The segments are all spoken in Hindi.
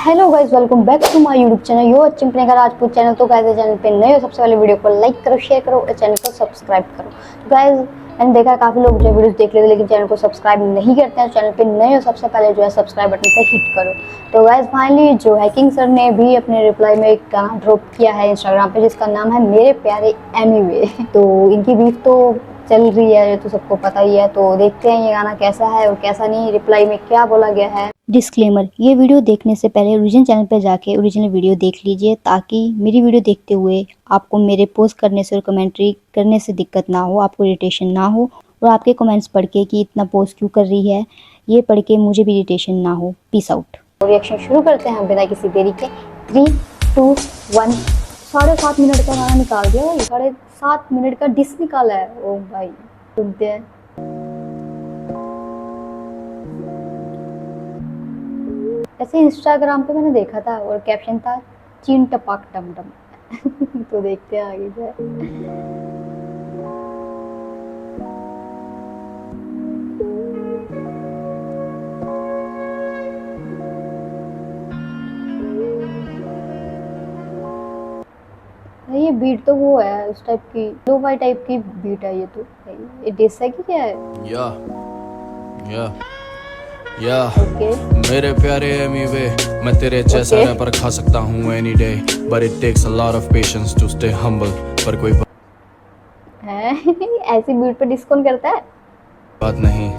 Hello guys, welcome back to my YouTube channel yo चिंपने का राजपूत चैनल। तो गाइस चैनल पे नए हो, सबसे पहले वीडियो को लाइक करो, शेयर करो और चैनल को सब्सक्राइब करो। तो गाइस मैंने देखा काफ़ी लोग जो वीडियोस देख लेते हैं लेकिन चैनल को सब्सक्राइब नहीं करते हैं। चैनल पे नए हो, सबसे पहले जो है सब्सक्राइब बटन पे हिट करो। तो गाइस फाइनली जो हैकिंग सर ने भी अपने रिप्लाई में एक गाना ड्रॉप किया है इंस्टाग्राम पे, जिसका नाम है मेरे प्यारे एमीवे। तो इनकी बीफ तो चल रही है, तो सबको पता ही है। तो देखते हैं ये गाना कैसा है और कैसा नहीं, रिप्लाई में क्या बोला गया है। डिस्क्लेमर, ये वीडियो देखने से पहले ओरिजिनल चैनल पर जाके ओरिजिनल वीडियो देख लीजिए, ताकि मेरी वीडियो देखते हुए आपको मेरे पोस्ट करने से और कमेंट्री करने से दिक्कत ना हो, आपको इरिटेशन ना हो। और आपके कमेंट्स पढ़ के कि इतना पोस्ट क्यों कर रही है, ये पढ़ के मुझे भी इरिटेशन ना हो। Peace out. रिएक्शन शुरू करते हैं बिना किसी देरी के। 3, 2, 1। 7.5 मिनट का गाना निकाल दिया भाई, 7.5 मिनट का डिस निकाला है। ओ भाई सुनते हैं। ऐसे इंस्टाग्राम पे मैंने देखा था और कैप्शन था चीन टपाक टम टम। तो देखते हैं आगे क्या है। ये बीट तो वो है उस टाइप की, लो फाई टाइप की बीट है ये तो। ये डिस है कि क्या है? या ओके मेरे प्यारे एमीवे, मैं तेरे जैसा रैपर खा सकता हूँ any day, but it takes a lot of patience to stay humble. पर कोई है ऐसी बीट पे डिस कौन करता है? बात नहीं,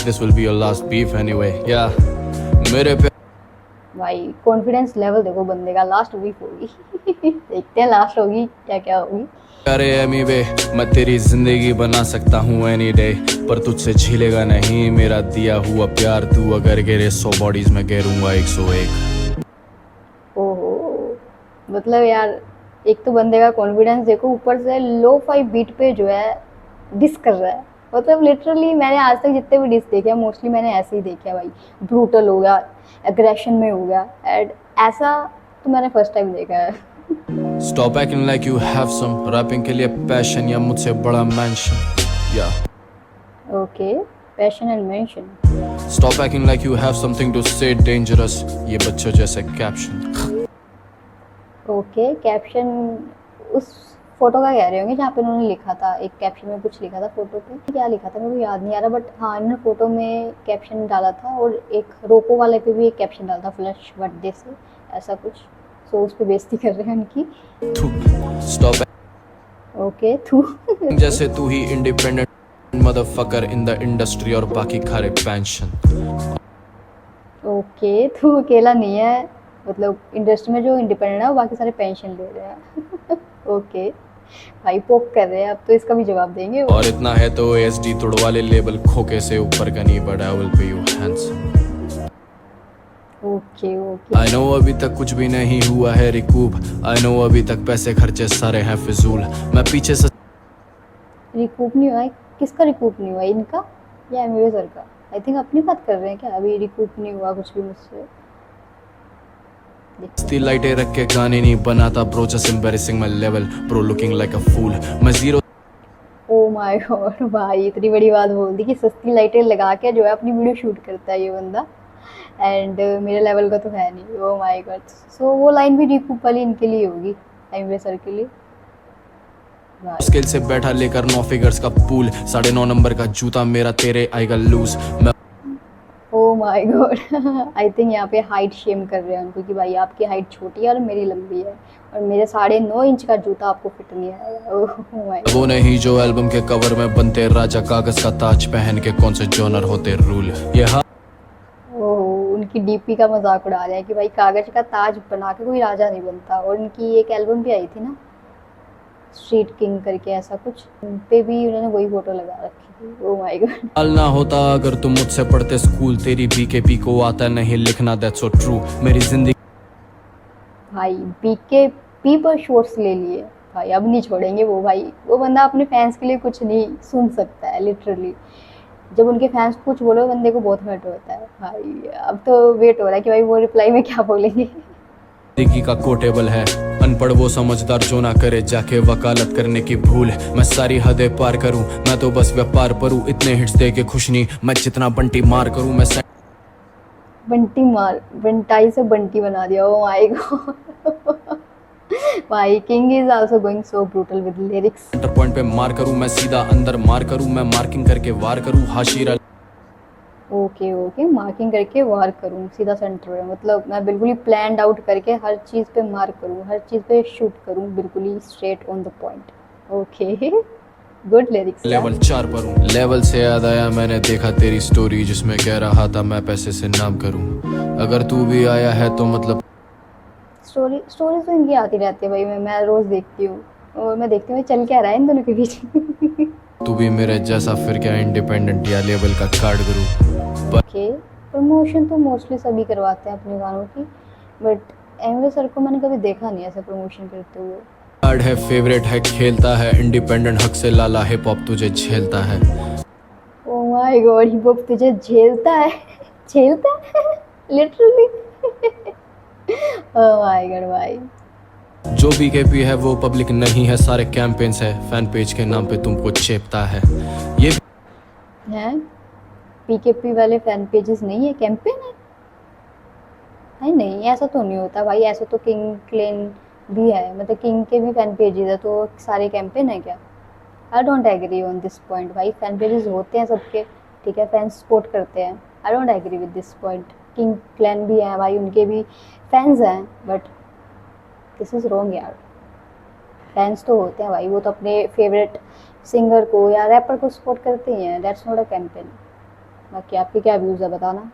this will be your last beef anyway. या मेरे भाई कॉन्फिडेंस लेवल देखो बंदे का, लास्ट बीफ होगी। देखते हैं लास्ट होगी क्या क्या होगी। प्यारे एमीवे, मैं तेरी जिंदगी बना सकता हूँ एनी डे, पर तुझसे झीलेगा नहीं मेरा दिया हुआ प्यार। तू अगर गिरे 100 बॉडीज में गिरूंगा 101। ओहो, मतलब यार एक तो बंदे का कॉन्फिडेंस देखो, ऊपर से लो फाई बीट पे जो है डिस कर रहा है। मतलब लिटरली मैंने आज तक जितने भी डिस देखे हैं मोस्टली मैंने ऐसे ही देखे हैं भाई। ब्रूटल हो गया, एग्रेशन में हो गया, एंड ऐसा तो मैंने फर्स्ट टाइम देखा है। Stop acting like you have some rapping के लिए पैशन या मुझसे बड़ा मैंशन। या okay, passion and mention. Stop acting like you have something to say dangerous, ये बच्चों जैसे कैप्शन। ओके, कैप्शन उस फोटो का कह रहे होंगे जहाँ पे उन्होंने लिखा था, एक कैप्शन में कुछ लिखा था फोटो पे, क्या लिखा था मेरे को याद नहीं आ रहा, बट हाँ इन्होंने फोटो में कैप्शन डाला था और एक रोको वाले पे भी एक कैप्शन डाला था, फ्लैश बर्थडे से ऐसा कुछ। सो उस पे बेइज्जती कर रहे हैं उनकी। Stop ओके थू। जैसे तू ही independent motherfucker in the industry और बाकी खारे पेंशन। ओके तू अकेला नहीं है, मतलब इंडस्ट्री में जो इंडिपेंडेंट है वो बाकी सारे पेंशन ले रहे हैं। ओके भाई पोक कर रहे हैं, अब तो इसका भी जवाब देंगे। और इतना है तो एसडी तोड़वा ले लेबल, खोके से ऊपर का नहीं बढ़ा, will pay you handsome. Okay okay. I know अभी तक कुछ भी नहीं हुआ है रिकूप, आई नो अभी तक पैसे खर्चे सारे हैं फिजूल, मैं पीछे से। रिकूप नहीं हुआ है? किसका रिकूप नहीं हुआ, इनका या एमवे सर का? आई थिंक अपनी बात कर रहे हैं क्या? अभी रिकूप नहीं हुआ कुछ भी मुझसे। लाइटें रख के गाने नहीं बनाता bro, just embarrassing my level bro, looking like a fool. मैं जीरो। ओ माय गॉड भाई, इतनी बड़ी बात बोल दी कि सस्ती लाइटें लगा के जो है अपनी वीडियो शूट करता है ये बंदा, एंड मेरे लेवल का तो है नहीं। ओ माय गॉड। सो वो लाइन भी रिकूप वाली इनके लिए होगी, एमवे सर के लिए। स्किल से बैठा लेकर 9 फिगर्स का पूल, 9.5 नंबर का जूता मेरा तेरे आएगा loose. Oh my god. I think यहाँ पे हाइट शेम कर रहे हैं उनको कि भाई आपकी हाइट छोटी है और मेरी लंबी है, और मेरे 9.5 इंच का जूता आपको फिट नहीं आएगा। Oh my God. वो नहीं जो एल्बम के कवर में बनते राजा, कागज का ताज पहन के कौन से जॉनर होते रूल। ये ओह, उनकी डीपी का मजाक उड़ा रहे हैं कि भाई कागज का ताज बना के कोई राजा नहीं बनता। और उनकी एक एल्बम भी आई थी ना, स्ट्रीट किंग करके ऐसा कुछ, उन पे भी उन्होंने वही फोटो लगा रखी थी। Oh my God. हाल ना होता अगर तुम मुझसे पढ़ते स्कूल, तेरी बीकेपी को आता नहीं लिखना, दैट्स सो ट्रू। मेरी जिंदगी भाई बीकेपी पर शॉट्स ले लिए भाई, अब नहीं छोड़ेंगे वो भाई। वो बंदा अपने फैंस के लिए कुछ नहीं सुन सकता है लिटरली। जब उनके फैंस कुछ बोलो बंदे को बहुत हर्ट होता है भाई। अब तो वेट हो रहा है कि भाई वो रिप्लाई में क्या बोलेंगे। जिंदगी का कोटेबल है, अनपढ़ वो समझदार जो ना करे जाके वकालत करने की भूल। मैं सारी हदें पार करूं, मैं तो बस व्यापार करूं, इतने हिट्स दे के खुश नहीं मैं जितना बंटी मार करूं। मैं बंटाई से बंटी बना दिया। ओ माय गॉड भाई, king is also going so brutal with lyrics. Centre point पे मार करूं मैं, सीधा अंदर मार करूं मैं, मार्किंग करके वार करूं हाशिरा। ओके, मार्किंग करके वार करूं सीधा सेंटर में, मतलब मैं बिल्कुल ही प्लान्ड आउट करके हर चीज़ पे मार करूं, हर चीज़ पे शूट करूं, बिल्कुल ही straight on the point. Okay good lyrics. Level 4 पर हूं। लेवल से याद आया, मैंने देखा तेरी स्टोरी जिसमें कह रहा था मैं पैसे से नाम करूं। अगर तू भी आया है तो मतलब स्टोरी तो इनकी आती रहती है भाई, मैं रोज देखती हूँ, और मैं देखती हूँ चल क्या रहा है इन दोनों के बीच तू भी मेरे जैसा फिर क्या इंडिपेंडेंट या लेवल का कार्ड करूं। ओके, प्रमोशन तो मोस्टली सभी करवाते हैं अपने गानों की, बट एमवे सर को मैंने कभी देखा नहीं ऐसे प्रमोशन करते हुए। कार्ड है, फेवरेट है, खेलता है इंडिपेंडेंट हक से, लाला हिप हॉप तुझे झेलता है। Oh my God, hip hop तुझे झेलता है लिटरली ओह माय गॉड भाई। जो बीकेपी है वो पब्लिक नहीं है, सारे कैंपेन्स है, फैन पेज के नाम पे तुमको चेपता है। ये हैं पीकेपी वाले फैन पेजेस नहीं है, कैंपेन है? नहीं, ऐसा तो नहीं होता भाई, ऐसा तो किंग क्लेन भी है, मतलब किंग के भी फैन पेजेस है, तो सारे कैंपेन है क्या? I don't agree on this point भाई, फैन पेजेस होते हैं सबके, ठीक है, फैंस सपोर्ट करते हैं, I don't agree with this point. King clan भी हैं भाई, उनके भी फैंस हैं, बट दिस इज़ रॉन्ग यार। फैंस तो होते हैं भाई, वो तो अपने फेवरेट सिंगर को या रैपर को सपोर्ट करते ही हैं, दैट्स नॉट अ कैंपेन। बाकी आपके क्या व्यूज़ है बताना।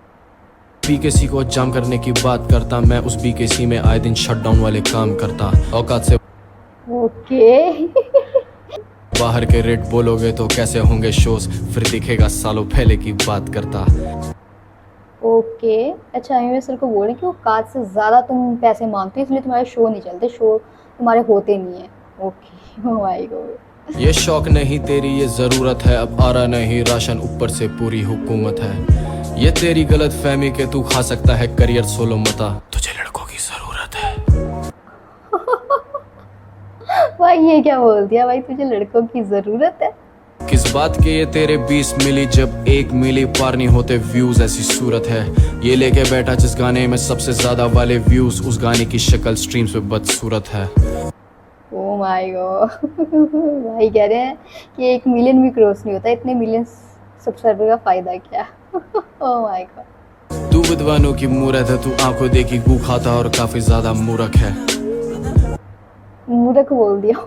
बीकेसी को जाम करने की बात करता मैं, उस बीकेसी में आए दिन शटडाउन वाले काम करता। औकात से ओके बाहर के रेट बोलोगे तो कैसे होंगे शोज, फिर दिखेगा सालों पहले की बात करता। ओके, अच्छा एमवे सर को बोले कि वो काज से ज़्यादा तुम पैसे मांगते हो, इसलिए तुम्हारे शो नहीं चलते, शो तुम्हारे होते नहीं है। Okay oh my God. ये शौक नहीं तेरी ये जरूरत है, अब आ रहा नहीं राशन, ऊपर से पूरी हुकूमत है। ये तेरी गलत फहमी के तू खा सकता है करियर सोलो मता, तुझे लड़कों की जरूरत है। भाई ये क्या बोल दिया भाई, तुझे लड़कों की ज़रूरत है? किस बात के ये तेरे 20 मिली, जब 1 मिली पार नहीं होते व्यूज, ऐसी सूरत है। ये लेके बैठा जिस गाने में सबसे ज्यादा वाले व्यूज, उस गाने की शक्ल स्ट्रीम्स पे बदसूरत है। ओह माय गॉड भाई कह रहे हैं कि 1 मिलियन भी क्रॉस नहीं होता, इतने मिलियन सब्सक्राइबर का फायदा क्या? Oh my God. तू विद्वानों की मूरत है, तू आंखों देखी गू खाता और काफी ज्यादा मूर्ख है। मूर्ख बोल दिया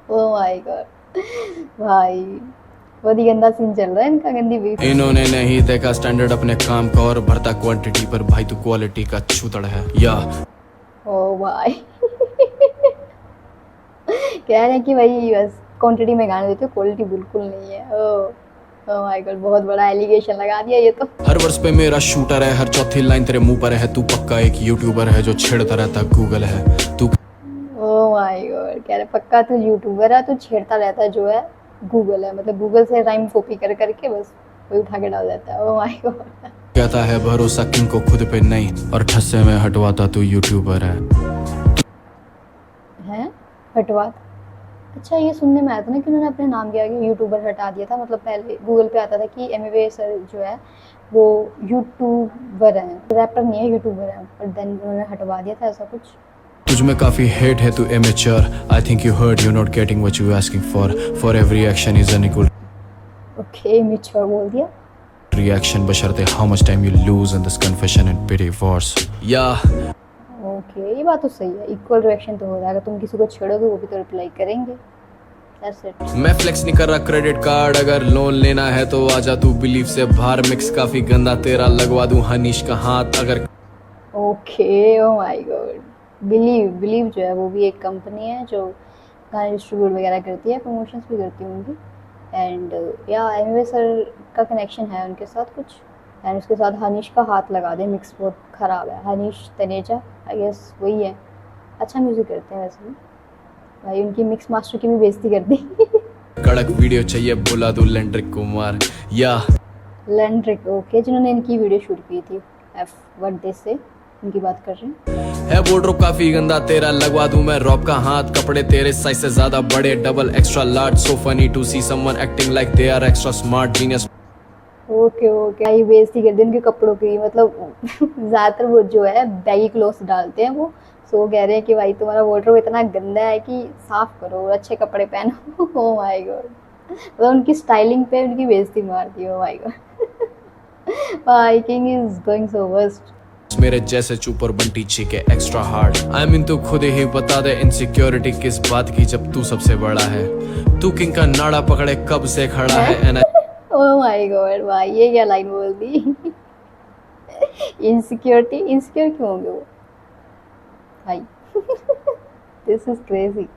ओह माय गॉड भाई, बहुत ही गंदा सीन चल रहा है इनका, गंदी बीफ। इन्होंने नहीं देखा स्टैंडर्ड अपने काम का और भरता क्वांटिटी पर, भाई तू क्वालिटी का छूतड़ है या। ओ भाई कह रहे हैं कि भाई बस क्वांटिटी में गाने देते हो, क्वालिटी बिल्कुल नहीं है। ओह माय गॉड, बहुत बड़ा एलिगेशन लगा दिया ये तो। हर वर्ष पे मेरा शूटर है, हर चौथी लाइन तेरे मुंह पर है, तू पक्का एक यूट्यूबर है जो छेड़ता रहता गूगल है। तू ओह माय गॉड, कह रहे पक्का तू यूट्यूबर है, तू छेड़ता रहता जो है गूगल है, मतलब गूगल से राइम कॉपी कर करके बस वही उठा के डाल देता है। Oh my God. कहता है भरोसा किंग को खुद पे नहीं, और ठस्से में हटवाता तू यूट्यूबर है। हैं हटवा, अच्छा ये सुनने में आया था ना कि उन्होंने अपने नाम के आगे यूट्यूबर हटा दिया था, मतलब पहले गूगल पे आता था कि एमवे सर जो है वो यूट्यूबर हैं, रैपर नहीं है यूट्यूबर है, पर देन उन्होंने हटवा दिया था ऐसा कुछ। तुझ में काफी हेट है, तू immature, I think you heard, you not getting what you asking for every action is an equal okay immature बोल दिया। reaction बशर्ते how much time you lose in this confession and pity wars या। ओके ये बात तो सही है, इक्वल रिएक्शन तो हो रहा है, अगर तुम किसी को छेड़ोगे वो भी तो रिप्लाई करेंगे। That's it. मैं फ्लेक्स नहीं कर रहा क्रेडिट कार्ड, अगर लोन लेना है तो आजा तू बिलीव से बाहर, मिक्स काफी गंदा तेरा लगवा दूं हनीश का हाथ अगर। Okay oh my God, believe जो है वो भी एक कंपनी है जो गाने डिस्ट्रीब्यूट वगैरह करती है, प्रमोशंस भी करती होंगी, एंड या एमवे सर का कनेक्शन है उनके साथ कुछ, एंड उसके साथ हनीश का हाथ लगा दे, मिक्स बहुत ख़राब है। हनीश तनेजा आई गेस वही है, अच्छा म्यूज़िक करते हैं वैसे भी भाई, उनकी मिक्स मास्टर की भी बेइज्जती कर दी कड़क वीडियो चाहिए बुला दूं लेंड्रिक कुमार या। लेंड्रिक ओके, जिन्होंने इनकी वीडियो शूट की थी एफ व्हाट दे से, उनकी बात कर रहे हैं। वार्डरोब काफी गंदा तेरा लगवा दूं मैं रॉब का हाथ, कपड़े तेरे साइज से ज्यादा बड़े, double extra large, so funny to see someone acting like they are extra smart genius. Okay okay, भाई बेइज्जती कर दी उनके कपड़ों की, मतलब ज्यादातर वो जो है बैगी क्लोथ्स डालते हैं वो। सो वो कह रहे हैं कि भाई तुम्हारा वार्डरोब इतना गंदा है कि साफ करो और अच्छे कपड़े पहनो। ओ माय गॉड, मतलब उनकी स्टाइलिंग पे उनकी बेइज्जती मार दी। ओ माय गॉड, भाई king is going so worst. मेरे जैसे चुप और बंटी चीके एक्स्ट्रा हार्ड। आई मीन तू खुद ही बता दे इनसिक्योरिटी किस बात की जब तू सबसे बड़ा है। तू किंग का नाड़ा पकड़े कब से खड़ा है एंड ओ माय गॉड भाई, ये क्या लाइन बोल दी। इनसिक्योरिटी, इनसिक्योर क्यों होंगे वो भाई। This is crazy.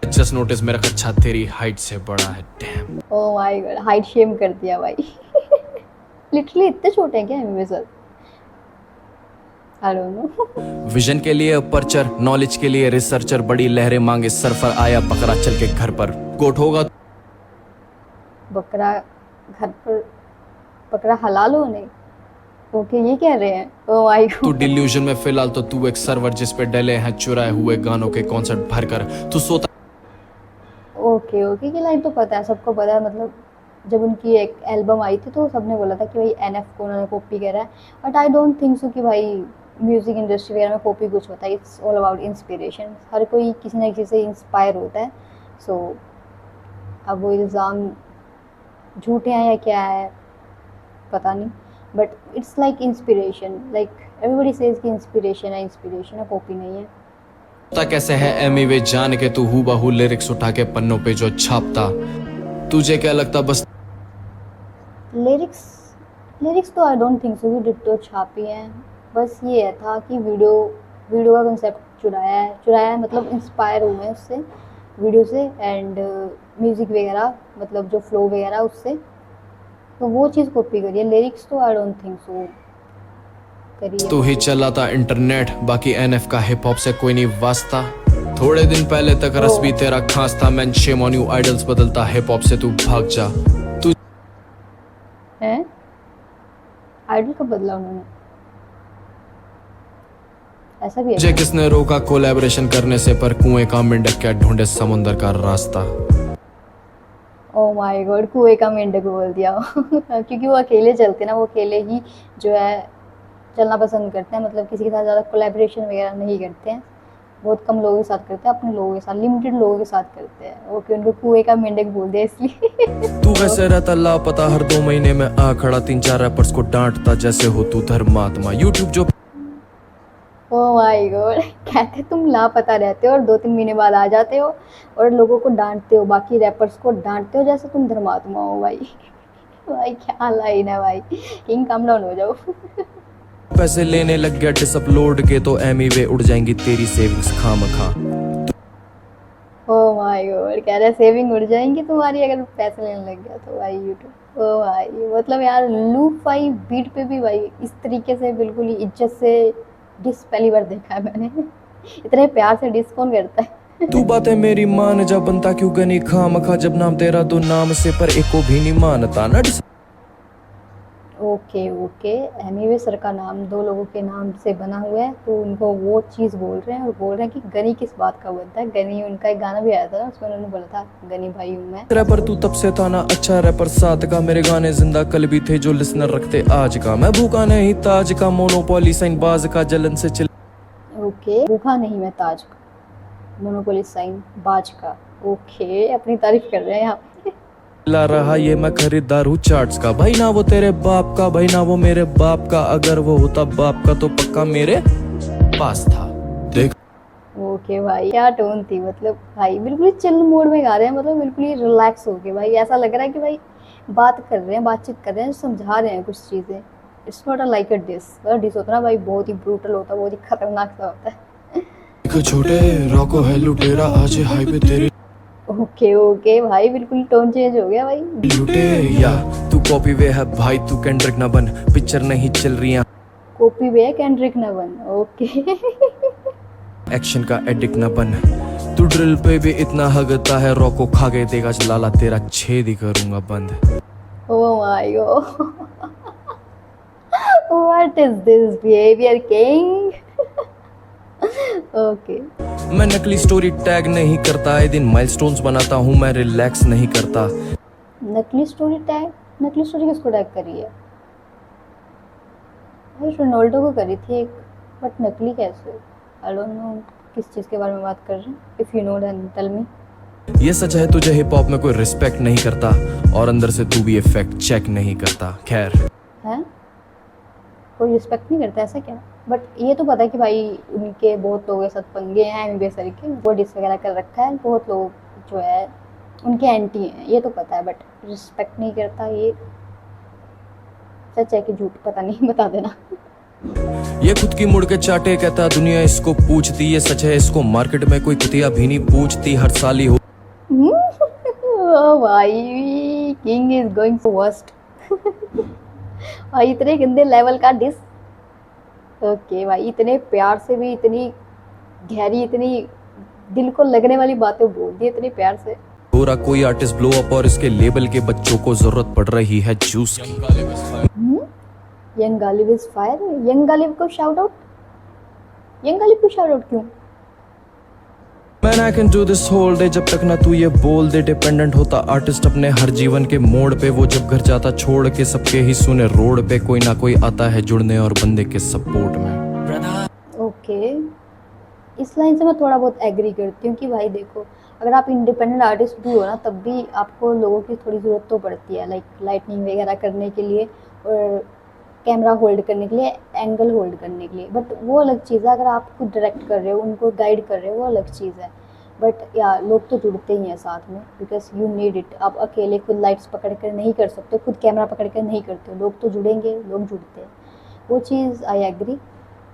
Just notice मेरा कच्चा तेरी हाइट से बड़ा है। Damn. Oh my god, height shame कर दिया भाई। लिटरली इतने छोटे हैं क्या Amway sir? I don't know. Vision के लिए अपर्चर, नॉलेज के लिए रिसर्चर, बड़ी लहरें मांगे सरफर, आया बकरा चल के घर पर। गोट होगा बकरा घर पर, बकरा हलाल हो नहीं? ओके, ये कह रहे हैं। ओ माय तू गॉड, डिल्यूजन में फिलहाल तो तू एक सर्वर जिस पे डले हैं चुराए हुए गानों के कॉन्सर्ट भरकर। तू सोता ओके ओके, ये लाइन तो पता है, सबको पता है। मतलब जब उनकी एक एल्बम आई थी तो सबने बोला था कि भाई एनएफ को उन्होंने कॉपी करा है, but I don't think so कि भाई म्यूजिक इंडस्ट्री वगैरह में कॉपी कुछ होता है। इट्स ऑल अबाउट इंस्पिरेशन, हर कोई किसी ना किसी से इंस्पायर होता है। सो अब वो इल्ज़ाम झूठे हैं या क्या है पता नहीं, but it's like inspiration, like everybody says कि इंस्पिरेशन है, कॉपी नहीं है। कैसे है एमी जान के तू हूबहू लिरिक्स उठा के पन्नों पे जो छापता। तुझे क्या लगता बस लिरिक्स, लिरिक्स तो आई डोंट थिंक सो कि डिट्टो छापी हैं। बस ये था कि वीडियो का कंसेप्ट चुराया है, मतलब इंस्पायर हुए हैं उससे, वीडियो से, एंड म्यूज़िक वगैरह, मतलब जो फ्लो वगैरह उससे, तो वो चीज़ कॉपी करी है। लिरिक्स तो आई डोंट थिंक सो करी है। तू ही चलाता इंटरनेट, बाकी एनएफ का हिप हॉप से कोई नहीं वास्ता। थोड़े दिन पहले तक रस भी तेरा खास था। मैं शेम ऑन यू, आइडल्स बदलता हिप हॉप से तू भाग जा। तू हैं आइडल का बदला उन्होंने, ऐसा भी तुझे है? किसने रोका कोलैबोरेशन करने से, पर कुएं का मेंढक क्या ढूंढे समुंदर का रास्ता। ओ माय गॉड, कुएं का मेंढक बोल दिया। क्योंकि वो अकेले चलते ना, वो अकेले ही जो है चलना पसंद करते हैं, मतलब किसी के साथ ज़्यादा कोलैबोरेशन वगैरह नहीं करते हैं, बहुत कम लोगों के साथ करते हैं, अपने लोगों के साथ, लिमिटेड लोगों के साथ करते हैं। ओके, उनको कुएं का मेंढक बोल दिया इसलिए। तू वैसे रहता लापता, हर 2 महीने में आ खड़ा, 3-4 रैपर्स को डांटता जैसे हो तू धर्मात्मा। यूट्यूब जो ओ माय गॉड, कहते तुम लापता रहते हो और 2-3 महीने बाद आ जाते हो और लोगों को डांटते हो, बाकी रैपर्स को डांटते हो जैसे तुम धर्मात्मा हो भाई। भाई क्या लाइन है भाई, किंग काम डाउन हो जाओ। पैसे लेने लग गया डिसअपलोड के, तो एमी वे उड़ जाएंगी तेरी सेविंग्स खामखा। ओ माय गॉड, कह रहे सेविंग उड़ जाएंगी तुम्हारी अगर पैसे लेने लग गया तो भाई यूट्यूब। ओ भाई, मतलब यार लूप भाई बीट पे भी भाई इस तरीके से बिल्कुल ही इज्जत से डिस पहली बार देखा है मैंने। इतने प्यार से डिस कौन करता है? तू बातें मेरी मान जा, बनता क्यों गनी खामखा, जब नाम तेरा दो नाम से पर एक को भी नहीं मानता ना। ओके ओके, एनीवे सर का नाम 2 लोगों के नाम से बना हुआ है, तो उनको वो चीज़ बोल रहे हैं और बोल रहे हैं कि गनी किस बात का बनता है। गनी, उनका एक गाना भी आया था ना, उसमें उन्होंने बोला था गनी भाई हूँ मैं। रैपर तू तब से था ना अच्छा रैपर 7 का, मेरे गाने जिंदा कल भी थे जो लिसनर रखते आज का। मैं भूखा नहीं ताज का, मोनोपोली साइन बाज का, जलन से चिल। ओके, भूखा नहीं मैं ताज का, मोनोपोली साइन बाज का। ओके, अपनी तारीफ कर रहे हैं यहाँ पे। ला रहा ये मैं खरीदार हूँ चार्ट्स का, भाई ना वो तेरे बाप का, भाई ना वो मेरे बाप का, अगर वो होता बाप का तो पक्का मेरे पास था। देख ओके भाई, क्या टोन थी, मतलब भाई बिल्कुल ही चिल मोड में गा रहे हैं, मतलब बिल्कुल ही रिलैक्स हो के भाई, ऐसा लग रहा है कि भाई बात कर रहे हैं, बातचीत कर रहे हैं, समझा रहे हैं कुछ चीज़ें। It's not a like a diss, अगर डिस होता ना भाई बहुत ही ब्रूटल होता, बहुत ही खतरनाक सा होता है। छोटे रॉको है लुटेरा, आज हाईवे तेरे ओके ओके भाई, बिल्कुल टोन चेंज हो गया भाई। लुटे या तू कॉपी वे है भाई, तू केंड्रिक ना बन, पिक्चर नहीं चल रही है कॉपी वे केंड्रिक ना बन। ओके। एक्शन का एडिक्ट ना बन, तू ड्रिल पे भी इतना हगता है, रॉको खा के देगा लाला तेरा छेद ही करूंगा बंद। Oh my God, what is this behaviour king? Okay, मैं नकली स्टोरी टैग नहीं करता, आए दिन माइलस्टोन्स बनाता हूँ, मैं रिलैक्स नहीं करता। नकली स्टोरी टैग नकली स्टोरी किसको टैग करी है भाई? रोनाल्डो को करी थी एक, बट नकली कैसे? आई डोंट नो किस चीज़ के बारे में बात कर रहे हैं। If you know then tell me. ये सच है तुझे हिप हॉप में कोई रिस्पेक्ट नहीं करता और अंदर से तू भी ये फैक्ट चेक नहीं करता। खैर है, कोई रिस्पेक्ट नहीं करता ऐसा क्या? बट ये तो पता है कि भाई उनके बहुत लोगों के साथ पंगे हैं, एमबीए सर के, वो डिस वगैरह कर रखा है, बहुत लोग जो है उनके एंटी हैं, ये तो पता है। बट रिस्पेक्ट नहीं करता, ये सच है कि झूठ, पता नहीं, बता देना। ये खुद की मुड़ के चाटे कहता दुनिया इसको पूछती, ये सच है इसको मार्केट में कोई कुतिया भी नहीं पूछती, हर साल ही हो ओ भाई, king is going so worst. भाई इतने गंदे लेवल का डिस। ओके भाई, इतने प्यार से भी इतनी गहरी, इतनी दिल को लगने वाली बातें बोल दी इतने प्यार से। हो रहा कोई आर्टिस्ट ब्लो अप और इसके लेबल के बच्चों को जरूरत पड़ रही है जूस की। Young Ghalib is fire. Young Ghalib को शाउट आउट, यंग गालिब को शाउट आउट क्यों? Man, I can do this whole day जब तक ना तू ये बोल दे। डिपेंडेंट होता आर्टिस्ट अपने हर जीवन के मोड़ पे, वो जब घर जाता छोड़ के सबके ही सुने रोड पे, कोई ना कोई आता है जुड़ने और बंदे के सपोर्ट में। ओके, इस लाइन से मैं थोड़ा बहुत एग्री करती हूँ कि भाई देखो, अगर आप इंडिपेंडेंट आर्टिस्ट भी हो ना, तब भी आपको लोगों की थोड़ी ज़रूरत तो पड़ती है, लाइक लाइटनिंग वगैरह करने के लिए और कैमरा होल्ड करने के लिए, एंगल होल्ड करने के लिए। बट वो अलग चीज़ है, अगर आप खुद डायरेक्ट कर रहे हो, उनको गाइड कर रहे हो, वो अलग चीज़ है। बट या लोग तो जुड़ते ही हैं साथ में, बिकॉज यू नीड इट। आप अकेले खुद लाइट्स पकड़ कर नहीं कर सकते, खुद कैमरा पकड़ कर नहीं करते हो, लोग तो जुड़ेंगे, लोग जुड़ते हैं, वो चीज़ आई एग्री।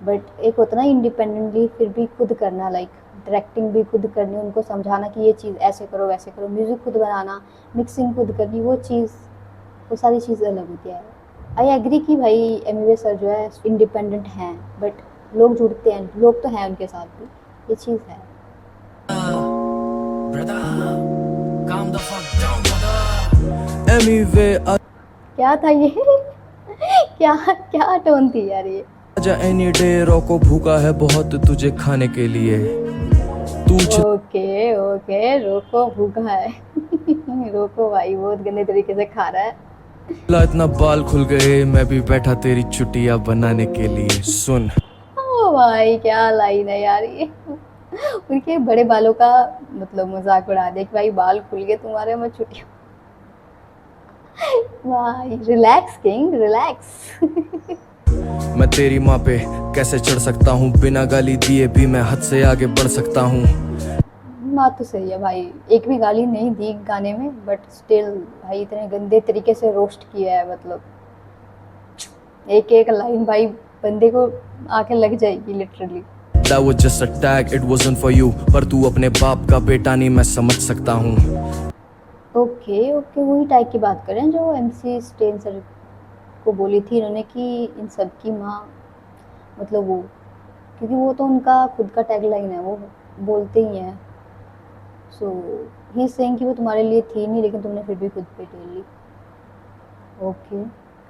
बट एक होता ना इंडिपेंडेंटली फिर भी खुद करना, लाइक डायरेक्टिंग भी खुद करनी, उनको समझाना कि ये चीज़ ऐसे करो वैसे करो, म्यूज़िक खुद बनाना, मिक्सिंग खुद करनी, वो चीज़, वो सारी चीज़ें अलग होती है। आई एग्री कि भाई एमबीए सर जो है इंडिपेंडेंट हैं, बट लोग जुड़ते हैं, लोग तो हैं उनके साथ भी, ये चीज़ है। क्या था ये? क्या क्या टोन थी यार ये? आजा एनी डे, रोको भूखा है बहुत तुझे खाने के लिए, तू ओके ओके, रोको भूखा है। रोको भाई, बहुत गंदे तरीके से खा रहा है। इतना बाल खुल गए, मैं भी बैठा तेरी चुटिया बनाने के लिए। सुन ओ भाई, क्या लाइन है यार ये। उनके बड़े बालों का मतलब मजाक उड़ा दे कि भाई बाल खुल गए तुम्हारे, मैं छुट्टी। भाई रिलैक्स किंग, रिलैक्स। मैं तेरी माँ पे कैसे चढ़ सकता हूँ, बिना गाली दिए भी मैं हद से आगे बढ़ सकता हूँ। बात तो सही है भाई, एक भी गाली नहीं दी गाने में, बट स्टिल भाई इतने गंदे तरीके से रोस्ट किया है, मतलब एक एक लाइन भाई बंदे को आके लग जाएगी literally. That was just a tag, it wasn't for you, पर तू अपने बाप का बेटा नहीं, मैं समझ सकता हूँ। ओके ओके, वही टाइप की बात करें जो MC स्टेन सर को बोली थी इन्होंने कि इन सब की माँ, मतलब वो, क्योंकि वो तो उनका खुद का टैगलाइन है, वो बोलते ही हैं। सो ही सेइंग कि वो तुम्हारे लिए थी नहीं, लेकिन तुमने फिर भी खुद पे ले ली। Okay,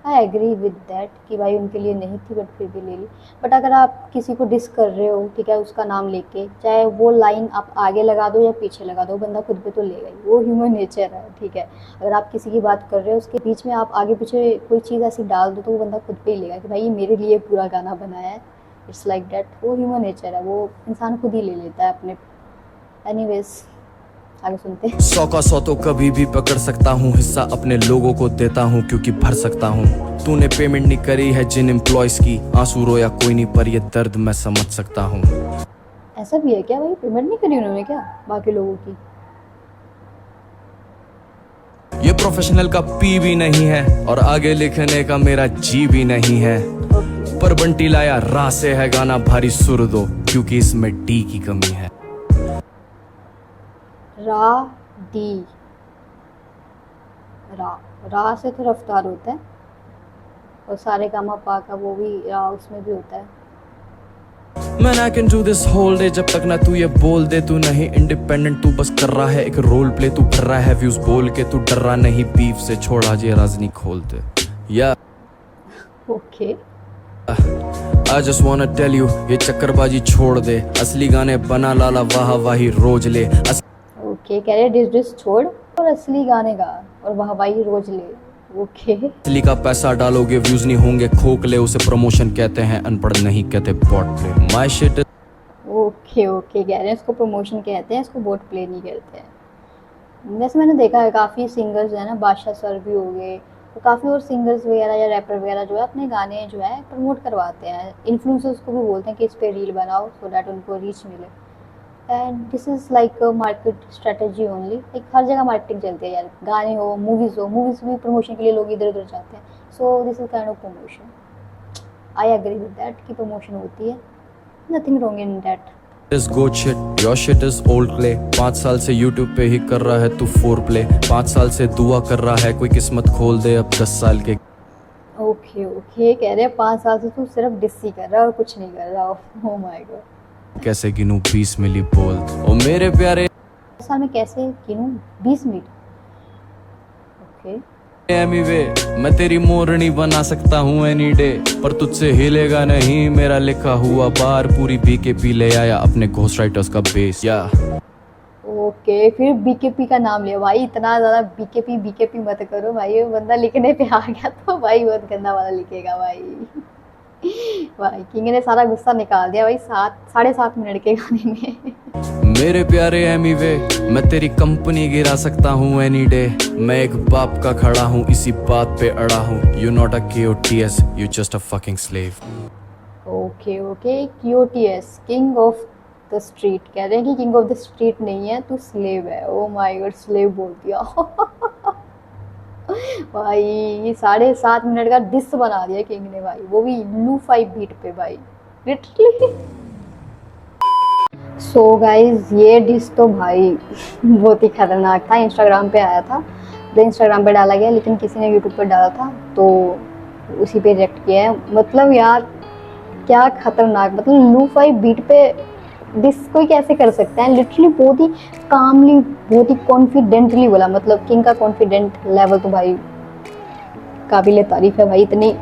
I agree with that कि भाई उनके लिए नहीं थी बट फिर भी ले ली। बट अगर आप किसी को डिस कर रहे हो, ठीक है, उसका नाम लेके, चाहे वो लाइन आप आगे लगा दो या पीछे लगा दो, बंदा खुद पे तो लेगा ही, वो ह्यूमन नेचर है, ठीक है। अगर आप किसी की बात कर रहे हो, उसके बीच में आप आगे पीछे कोई चीज़ ऐसी डाल दो, तो वो बंदा खुद पे ही लेगा कि भाई ये मेरे लिए पूरा गाना बनाया है। इट्स लाइक दैट, वो ह्यूमन नेचर है, वो इंसान खुद ही ले लेता है अपने। एनीवेज, आगे सुनते हैं। 100 का 100 तो कभी भी पकड़ सकता हूँ, हिस्सा अपने लोगों को देता हूँ क्योंकि भर सकता हूँ। तूने पेमेंट नहीं करी है जिन एम्प्लॉयज की, आंसू रोया कोई नहीं पर ये दर्द मैं समझ सकता हूँ। ऐसा भी है क्या भाई? पेमेंट नहीं करी उन्होंने क्या बाकी लोगों की? ये प्रोफेशनल का पी भी नहीं है और आगे लिखने का मेरा जी भी नहीं है, पर बंटी लाया रा से है गाना भारी सुर दो क्योंकि इसमें डी की कमी है। रा डी, रा से तो रफ्तार होता है, और सारे गामा पा का वो भी रा उसमें भी होता है। Man, I can do this whole day जब तक ना तू ये बोल दे, तू नहीं इंडिपेंडेंट, तू बस कर रहा है एक रोल प्ले, तू भर रहा है व्यूज बोल के, तू डर रहा नहीं बीफ से, छोड़ आज ये राज नहीं खोलते। या okay, I just wanna tell you, ये चक्करबाजी छोड़ दे, असली गाने बना लाला वाह वाही रोज ले। ओके, कह रहे डिस डिस छोड़ और असली गाने गा और वाहवाही रोज ले, ओके असली का पैसा डालोगे व्यूज नहीं होंगे खोखले, उसे प्रमोशन कहते हैं, अनपढ़ नहीं कहते bot play. My shit okay okay कह रहे हैं इसको प्रमोशन कहते हैं, इसको बोट प्ले नहीं कहते हैं। वैसे मैंने देखा है काफ़ी सिंगर्स जो है ना, बादशाह सर भी हो गए, तो काफ़ी और सिंगर्स वगैरह या रैपर वगैरह जो है अपने गाने जो है प्रमोट करवाते हैं। इन्फ्लुएंसर्स को भी बोलते हैं कि इस पे रील बनाओ सो डैट उनको रीच मिले। And this is like a market strategy only. Like हर जगह मार्केटिंग चलती है यार, गाने हो, मूवीज़ भी प्रमोशन के लिए लोग इधर उधर जाते हैं। So this is kind of promotion. I agree with that कि प्रमोशन होती है, nothing wrong in that. Is good shit, your shit is old clay. 5 साल से यूट्यूब पे ही कर रहा है तू 4 प्ले। 5 साल से दुआ कर रहा है कोई किस्मत खोल दे अब 10 साल के। ओके ओके कह रहे हैं 5 साल से तू सिर्फ डिस्सी कर रहा है और कुछ नहीं कर रहा। ओह माय गॉड, कैसे गिनूं 20 मिली बोल ओ मेरे प्यारे साल में कैसे गिनूं 20 मिनट। ओके एमी वे, मैं तेरी मोरनी बना सकता हूँ एनी डे, पर तुझसे हिलेगा नहीं मेरा लिखा हुआ बार। पूरी बीकेपी ले आया अपने घोस्ट राइटर्स का बेस या ओके फिर बीकेपी का नाम लिया भाई। इतना ज़्यादा बीकेपी मत करो भाई, वो बंदा लिखने पे आ गया तो भाई बहुत गंदा वाला लिखेगा भाई। भाई किंग ने सारा गुस्सा निकाल दिया भाई 7.5 मिनट के गाने में। मेरे प्यारे एमी वे, मैं तेरी कंपनी गिरा सकता हूँ एनी डे। मैं एक बाप का खड़ा हूँ इसी बात पे अड़ा हूँ। You not a KOTS, you just a fucking slave. Okay okay QOTS king of the street कह रहे हैं कि किंग ऑफ द स्ट्रीट नहीं है तू स्लेव है। ओ माय गॉड स्लेव बोल दिया। भाई ये 7.5 मिनट का डिस बना दिया किंग ने भाई, वो भी लू-फाई बीट पे भाई लिटरली। सो गाइज ये डिस तो भाई बहुत ही खतरनाक था। इंस्टाग्राम पे आया था, तो इंस्टाग्राम पे डाला गया, लेकिन किसी ने यूट्यूब पर डाला था तो उसी पे रिएक्ट किया है। मतलब यार क्या खतरनाक, मतलब लू-फाई बीट पे डिस कोई कैसे कर सकता है। लिटरली बहुत ही कामली, बहुत ही कॉन्फिडेंटली बोला। मतलब किंग का कॉन्फिडेंट लेवल तो भाई काबिल तारीफ है भाई। इतनी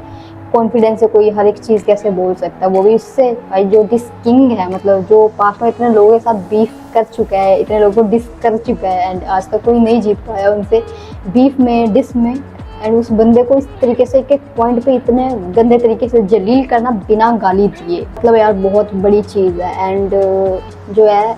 कॉन्फिडेंस से कोई हर एक चीज़ कैसे बोल सकता है, वो भी इससे भाई जो डिस किंग है। मतलब जो पास में इतने लोगों के साथ बीफ कर चुका है, इतने लोगों को डिस कर चुका है, एंड आज तक कोई नहीं जीत पाया उनसे बीफ में, डिस में। एंड उस बंदे को इस तरीके से एक पॉइंट पे इतने गंदे तरीके से जलील करना बिना गाली दिए, मतलब यार बहुत बड़ी चीज़ है। एंड जो है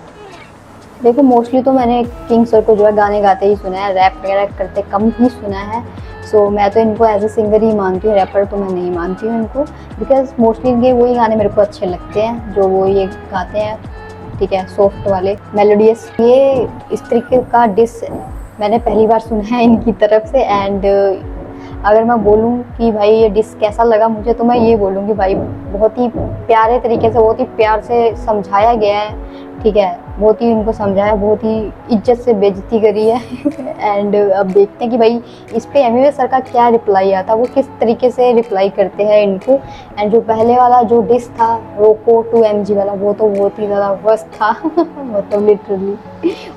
देखो मोस्टली तो मैंने किंग सर को जो है गाने गाते ही सुना है, रैप वगैरह करते कम ही सुना है। सो मैं तो इनको एज ए सिंगर ही मानती हूँ, रैपर तो मैं नहीं मानती हूँ इनको, बिकॉज मोस्टली इनके वही गाने मेरे को अच्छे लगते हैं जो वो ये गाते हैं, ठीक है, सॉफ्ट वाले मेलोडियस। ये इस तरीके का डिस मैंने पहली बार सुना है इनकी तरफ से। एंड अगर मैं बोलूँ कि भाई ये डिस कैसा लगा मुझे, तो मैं ये बोलूँगी भाई बहुत ही प्यारे तरीके से, बहुत ही प्यार से समझाया गया है, ठीक है, बहुत ही इनको समझाया, बहुत ही इज्जत से बेइज्जती करी है। एंड अब देखते हैं कि भाई इस पे एमवी सर का क्या रिप्लाई आता, वो किस तरीके से रिप्लाई करते हैं इनको। एंड जो पहले वाला जो डिस था रोको 2MG वाला, वो तो बहुत ही ज़्यादा वर्स्ट था। मतलब लिटरली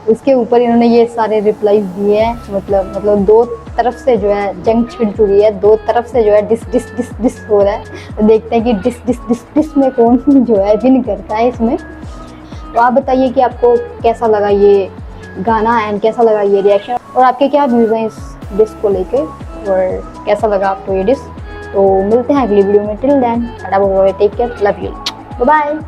उसके ऊपर इन्होंने ये सारे रिप्लाई दिए हैं। मतलब दो तरफ से जो है जंग छिड़ चुकी है, दो तरफ से जो है डिस हो रहा है। तो देखते हैं कि डिस में कौन जो है विन करता है इसमें। तो आप बताइए कि आपको कैसा लगा ये गाना एंड कैसा लगा ये रिएक्शन, और आपके क्या व्यूज़ हैं इस डिस को लेके, और कैसा लगा आपको ये डिस। तो मिलते हैं अगली वीडियो में। Till then tata bye bye, take care, love you, bye bye.